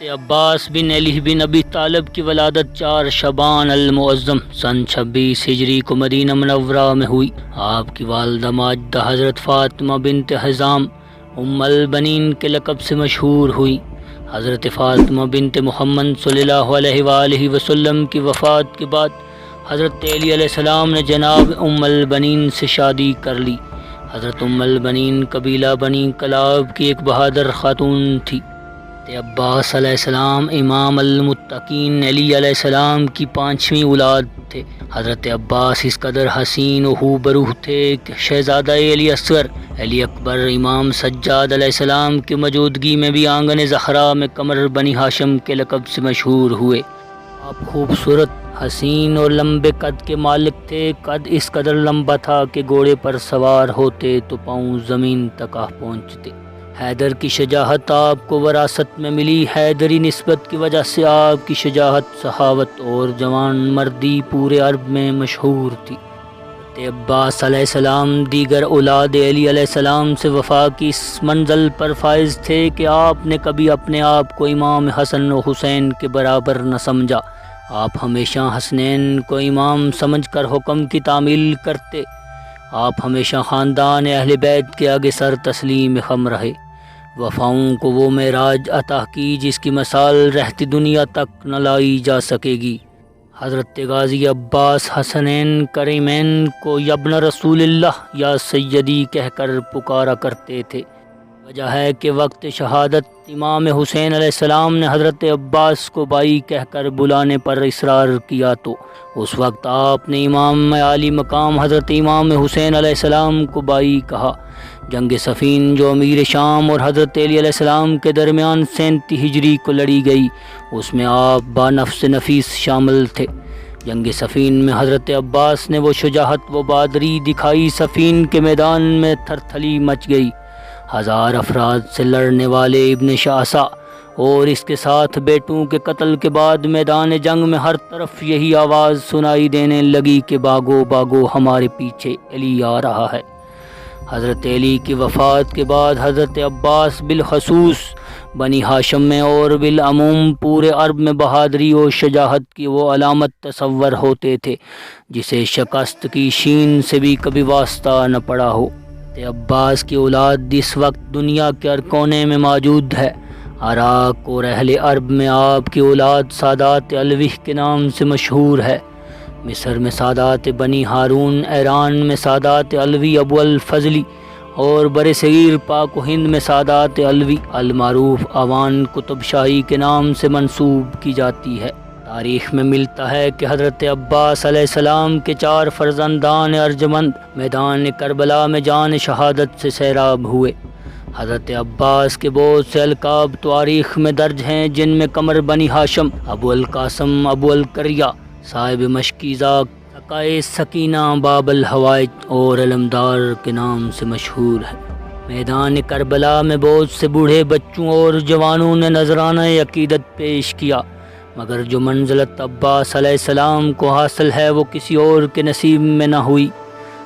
عباس بن علی بن ابی طالب کی ولادت 4 شعبان المعظم سن 26 ہجری کو مدینہ منورہ میں ہوئی۔ آپ کی والدہ ماجدہ حضرت فاطمہ بنت حزام ام البنین کے لقب سے مشہور ہوئی۔ حضرت فاطمہ بنت محمد صلی اللہ علیہ وآلہ وسلم کی وفات کے بعد حضرت علی علیہ السلام نے جناب ام البنین سے شادی کر لی۔ حضرت ام البنین قبیلہ بنی کلاب کی ایک بہادر خاتون تھی۔ عباس علیہ السلام امام المتقین علی علیہ السلام کی 5ویں اولاد تھے۔ حضرت عباس اس قدر حسین و خوبروح تھے کہ شہزادہ علی اصغر علی اکبر امام سجاد علیہ السلام کی موجودگی میں بھی آنگن زہرا میں قمر بنی ہاشم کے لقب سے مشہور ہوئے۔ آپ خوبصورت، حسین اور لمبے قد کے مالک تھے۔ قد اس قدر لمبا تھا کہ گھوڑے پر سوار ہوتے تو پاؤں زمین تک آ پہنچتے۔ حیدر کی شجاعت آپ کو وراثت میں ملی۔ حیدری نسبت کی وجہ سے آپ کی شجاعت، سخاوت اور جوان مردی پورے عرب میں مشہور تھی۔ عباس علیہ السلام دیگر اولاد علی علیہ السلام سے وفا کی اس منزل پر فائز تھے کہ آپ نے کبھی اپنے آپ کو امام حسن و حسین کے برابر نہ سمجھا۔ آپ ہمیشہ حسنین کو امام سمجھ کر حکم کی تعمیل کرتے۔ آپ ہمیشہ خاندان اہل بیت کے آگے سر تسلیم خم رہے۔ وفاؤں کو وہ معراج عطا کی جس کی مثال رہتی دنیا تک نہ لائی جا سکے گی۔ حضرت غازی عباس حسنین کریمین کو یابن رسول اللہ یا سیدی کہہ کر پکارا کرتے تھے۔ وجہ ہے کہ وقت شہادت امام حسین علیہ السلام نے حضرت عباس کو بھائی کہہ کر بلانے پر اصرار کیا تو اس وقت آپ نے امام عالی مقام حضرت امام حسین علیہ السلام کو بھائی کہا۔ جنگ صفین جو امیر شام اور حضرت علی علیہ السلام کے درمیان 37 ہجری کو لڑی گئی، اس میں آپ با نفس نفیس شامل تھے۔ جنگ صفین میں حضرت عباس نے وہ شجاعت و بہادری دکھائی، صفین کے میدان میں تھرتھلی مچ گئی۔ 1000 افراد سے لڑنے والے ابن شعثا اور اس کے ساتھ بیٹوں کے قتل کے بعد میدان جنگ میں ہر طرف یہی آواز سنائی دینے لگی کہ بھاگو بھاگو، ہمارے پیچھے علی آ رہا ہے۔ حضرت علی کی وفات کے بعد حضرت عباس بالخصوص بنی ہاشم میں اور بالعموم پورے عرب میں بہادری اور شجاعت کی وہ علامت تصور ہوتے تھے جسے شکست کی شین سے بھی کبھی واسطہ نہ پڑا ہو۔ عباس کی اولاد اس وقت دنیا کے ہر کونے میں موجود ہے۔ عراق اور اہل عرب میں آپ کی اولاد سادات علوی کے نام سے مشہور ہے۔ مصر میں سادات بنی ہارون، ایران میں سادات علوی ابو الفضلی اور برصغیر پاک و ہند میں سادات علوی المعروف اعوان قطب شاہی کے نام سے منسوب کی جاتی ہے۔ تاریخ میں ملتا ہے کہ حضرت عباس علیہ السلام کے 4 فرزندان ارجمند میدان کربلا میں جان شہادت سے سیراب ہوئے۔ حضرت عباس کے بہت سے القاب تاریخ میں درج ہیں جن میں قمر بنی ہاشم، ابو القاسم، ابو القریہ، صاحب مشکیزہ، سقائے سکینہ، باب الحوائج اور علمدار کے نام سے مشہور ہے۔ میدان کربلا میں بہت سے بوڑھے بچوں اور جوانوں نے نذرانہ عقیدت پیش کیا، مگر جو منزلت عباس علیہ السلام کو حاصل ہے وہ کسی اور کے نصیب میں نہ ہوئی۔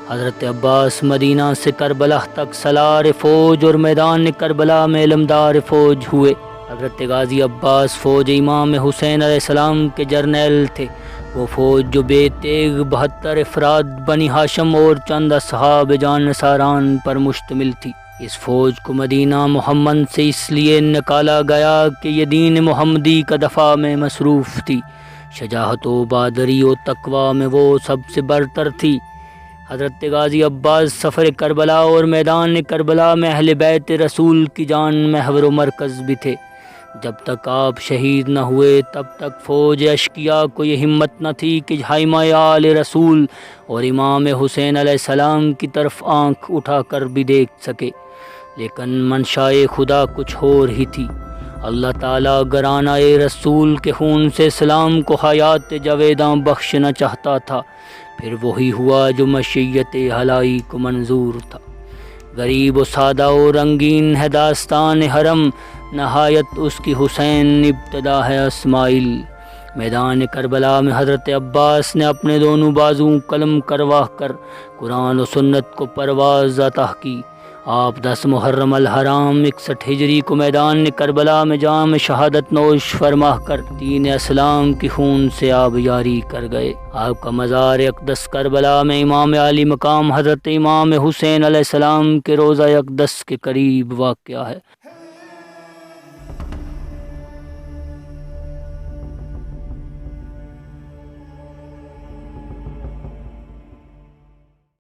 حضرت عباس مدینہ سے کربلا تک سالار فوج اور میدان کربلا میں علمدار فوج ہوئے۔ حضرت غازی عباس فوج امام حسین علیہ السلام کے جرنیل تھے۔ وہ فوج جو بے تیغ 72 افراد بنی ہاشم اور چند اصحاب جان ساران پر مشتمل تھی۔ اس فوج کو مدینہ محمد سے اس لیے نکالا گیا کہ یہ دین محمدی کا دفاع میں مصروف تھی۔ شجاعت و بہادری و تقوی میں وہ سب سے برتر تھی۔ حضرت غازی عباس سفر کربلا اور میدان کربلا میں اہل بیت رسول کی جان محور و مرکز بھی تھے۔ جب تک آپ شہید نہ ہوئے تب تک فوج اشقیاء کو یہ ہمت نہ تھی کہ حائمہ آل رسول اور امام حسین علیہ السلام کی طرف آنکھ اٹھا کر بھی دیکھ سکے، لیکن منشائے خدا کچھ اور ہی تھی۔ اللہ تعالیٰ گرانہ رسول کے خون سے اسلام کو حیات جاویداں بخشنا چاہتا تھا، پھر وہی ہوا جو مشیت ہلائی کو منظور تھا۔ غریب و سادہ و رنگین ہے داستان حرم، نہایت اس کی حسین ابتدا ہے اسماعیل۔ میدان کربلا میں حضرت عباس نے اپنے دونوں بازو قلم کروا کر قرآن و سنت کو پرواز عطا کی۔ آپ 10 محرم الحرام 61 ہجری کو میدان کربلا میں جام شہادت نوش فرما کر دین اسلام کی خون سے آب یاری کر گئے۔ آپ کا مزار اقدس کربلا میں امام عالی مقام حضرت امام حسین علیہ السلام کے روضہ اقدس کے قریب واقع ہے۔